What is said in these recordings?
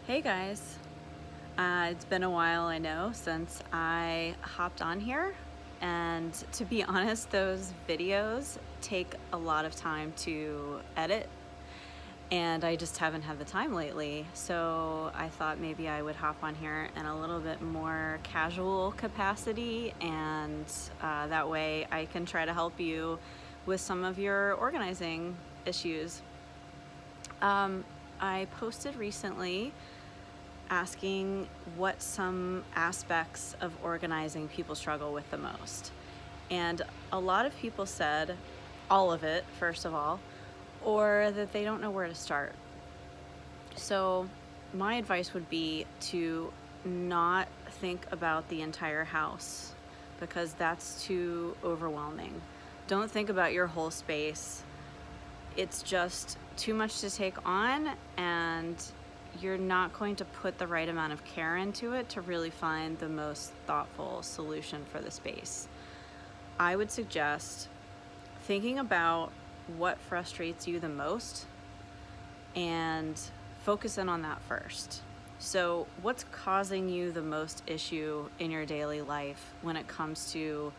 Hey guys, it's been a while, I know, since I hopped on here, and to be honest, those videos take a lot of time to edit, and I just haven't had the time lately. So I thought maybe I would hop on here in a little bit more casual capacity, and that way I can try to help you with some of your organizing issues. I posted recently asking what some aspects of organizing people struggle with the most. And a lot of people said all of it, first of all, or that they don't know where to start. So, my advice would be to not think about the entire house because that's too overwhelming. Don't think about your whole space. It's just too much to take on, and you're not going to put the right amount of care into it to really find the most thoughtful solution for the space. I would suggest thinking about what frustrates you the most and focus in on that first. So, what's causing you the most issue in your daily life when it comes to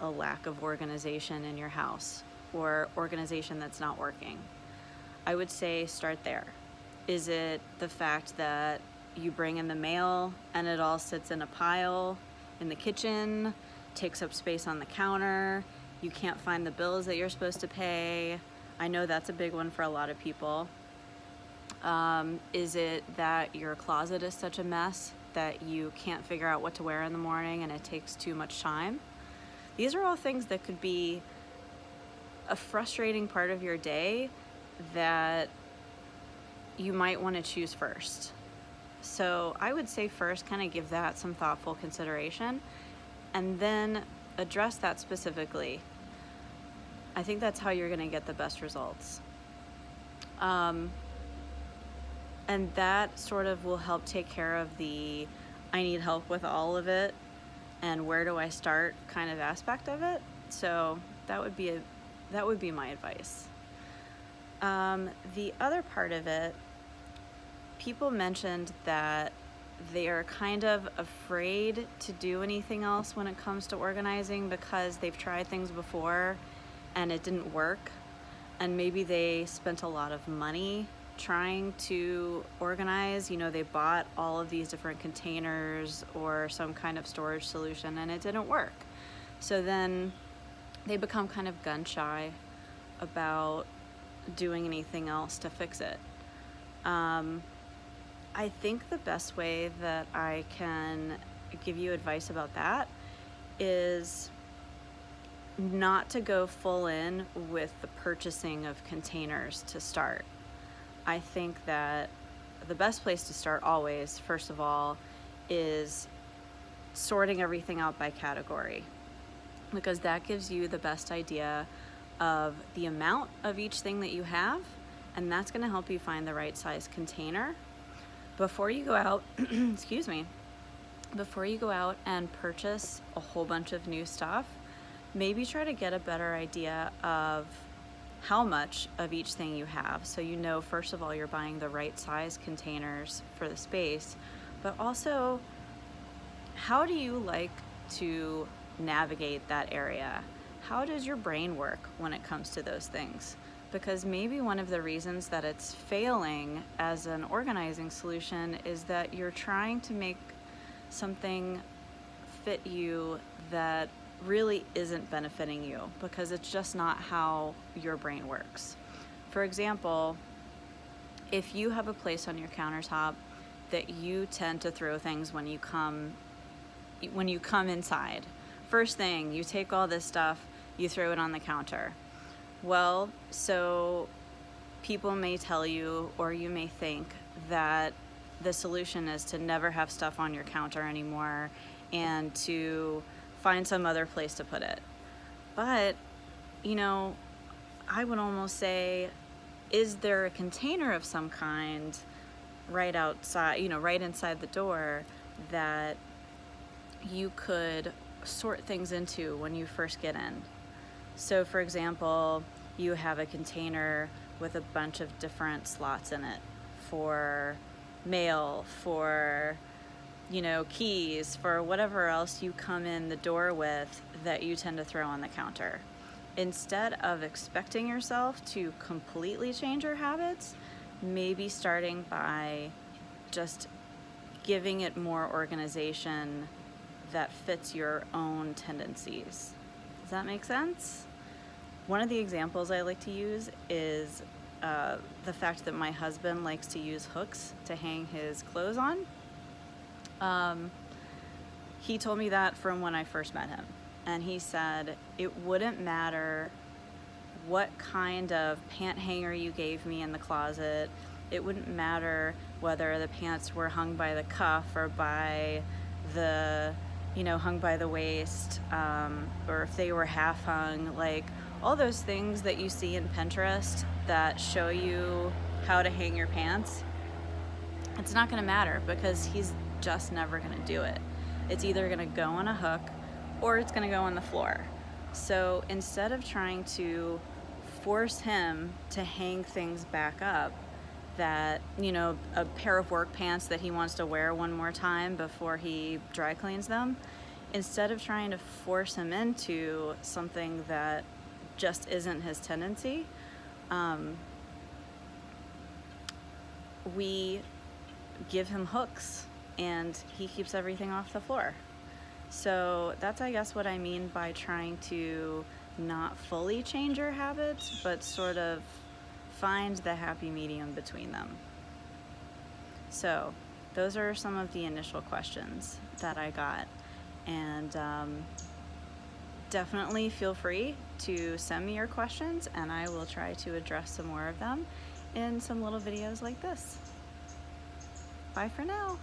a lack of organization in your house or organization that's not working? I would say start there. Is it the fact that you bring in the mail and it all sits in a pile in the kitchen, takes up space on the counter, you can't find the bills that you're supposed to pay? I know that's a big one for a lot of people. Is it that your closet is such a mess that you can't figure out what to wear in the morning and it takes too much time? These are all things that could be a frustrating part of your day that you might want to choose first. So I would say first kind of give that some thoughtful consideration and then address that specifically. I think that's how you're going to get the best results. And that sort of will help take care of the I need help with all of it and where do I start kind of aspect of it. So that would be my advice. The other part of it, people mentioned that they are kind of afraid to do anything else when it comes to organizing because they've tried things before and it didn't work. And maybe they spent a lot of money trying to organize. They bought all of these different containers or some kind of storage solution and it didn't work. So then they become kind of gun shy about doing anything else to fix it. I think the best way that I can give you advice about that is not to go full in with the purchasing of containers to start. I think that the best place to start always, first of all, is sorting everything out by category, because that gives you the best idea of the amount of each thing that you have, and that's going to help you find the right size container. Before you go out, before you go out and purchase a whole bunch of new stuff, maybe try to get a better idea of how much of each thing you have. So first of all, you're buying the right size containers for the space, but also how do you like to navigate that area? How does your brain work when it comes to those things? Because maybe one of the reasons that it's failing as an organizing solution is that you're trying to make something fit you that really isn't benefiting you, because it's just not how your brain works. For example, if you have a place on your countertop that you tend to throw things when you come inside, first thing, you take all this stuff, you throw it on the counter. Well, so people may tell you, or you may think, that the solution is to never have stuff on your counter anymore and to find some other place to put it. But, I would almost say, is there a container of some kind right outside, right inside the door that you could sort things into when you first get in? So for example, you have a container with a bunch of different slots in it for mail, for, you know, keys, for whatever else you come in the door with that you tend to throw on the counter. Instead of expecting yourself to completely change your habits, maybe starting by just giving it more organization that fits your own tendencies. Does that make sense? One of the examples I like to use is the fact that my husband likes to use hooks to hang his clothes on. He told me that from when I first met him. And he said it wouldn't matter what kind of pant hanger you gave me in the closet. It wouldn't matter whether the pants were hung by the cuff or by the, you know, hung by the waist, or if they were half hung, like all those things that you see in Pinterest that show you how to hang your pants. It's not gonna matter because he's just never gonna do it. It's either gonna go on a hook or it's gonna go on the floor. So instead of trying to force him to hang things back up, that, you know, a pair of work pants that he wants to wear one more time before he dry cleans them, instead of trying to force him into something that just isn't his tendency, we give him hooks and he keeps everything off the floor. So that's, I guess, what I mean by trying to not fully change your habits, but sort of find the happy medium between them. So those are some of the initial questions that I got. And definitely feel free to send me your questions and I will try to address some more of them in some little videos like this. Bye for now.